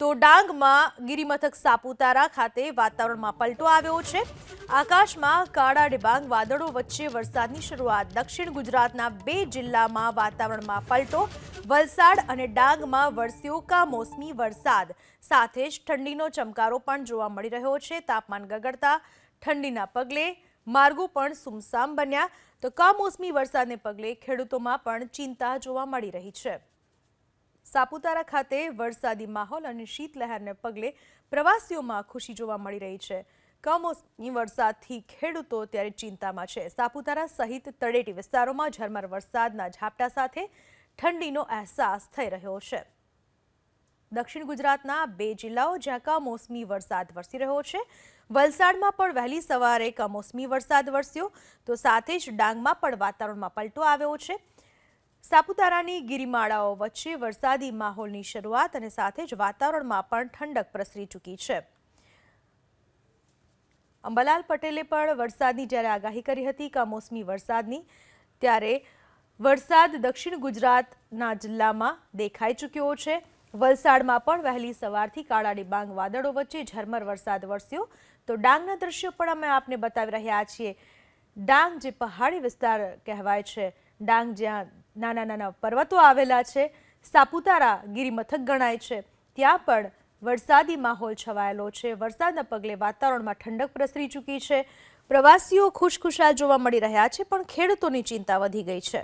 તો ડાંગમાં ગિરિમથક સાપુતારા ખાતે વાતાવરણમાં પલટો આવ્યો છે। આકાશમાં કાળા ડિબાંગ વાદળો વચ્ચે વરસાદની શરૂઆત। દક્ષિણ ગુજરાતના 2 જિલ્લામાં વાતાવરણમાં પલટો। વલસાડ અને ડાંગમાં વરસ્યો કમોસમી વરસાદ। સાથે જ ઠંડીનો ચમકારો પણ જોવા મળી રહ્યો છે। તાપમાન ગગડતા ઠંડીના પગલે માર્ગો પણ સુમસામ બન્યા। તો કમોસમી વરસાદને પગલે ખેડૂતોમાં પણ ચિંતા જોવા મળી રહી છે। સાપુતારા ખાતે વરસાદી માહોલ અને શીતલહેરને પગલે પ્રવાસીઓમાં ખુશી જોવા મળી રહી છે। કમોસમી વરસાદથી ખેડૂતો ત્યારે ચિંતામાં છે। સાપુતારા સહિત તળેટી વિસ્તારોમાં ઝરમર વરસાદના ઝાપટા સાથે ઠંડીનો અહેસાસ થઈ રહ્યો છે। દક્ષિણ ગુજરાતના 2 જિલ્લાઓ જ્યાં કમોસમી વરસાદ વરસી રહ્યો છે। વલસાડમાં પણ વહેલી સવારે કમોસમી વરસાદ વરસ્યો તો સાથે જ ડાંગમાં પણ વાતાવરણમાં પલટો આવ્યો છે। સાપુતારાની ગિરિમાળાઓ વચ્ચે વરસાદી માહોલની શરૂઆત અને સાથે જ વાતાવરણમાં પણ ઠંડક પ્રસરી ચૂકી છે। અંબાલાલ પટેલે પણ વરસાદની જ્યારે આગાહી કરી હતી કમોસમી વરસાદની, ત્યારે વરસાદ દક્ષિણ ગુજરાતના જિલ્લામાં દેખાઈ ચૂક્યો છે। વલસાડમાં પણ વહેલી સવારથી કાળા ડિબાંગ વાદળો વચ્ચે ઝરમર વરસાદ વરસ્યો તો ડાંગના દ્રશ્યો પણ અમે આપને બતાવી રહ્યા છીએ। ડાંગ જે પહાડી વિસ્તાર કહેવાય છે, ડાંગ જ્યાં નાના નાના પર્વતો આવેલા છે, સાપુતારા ગિરિમથક ગણાય છે, ત્યાં પણ વરસાદી માહોલ છવાયેલો છે। વરસાદના પગલે વાતાવરણમાં ઠંડક પ્રસરી ચૂકી છે। પ્રવાસીઓ ખુશખુશાલ જોવા મળી રહ્યા છે, પણ ખેડૂતોની ચિંતા વધી ગઈ છે।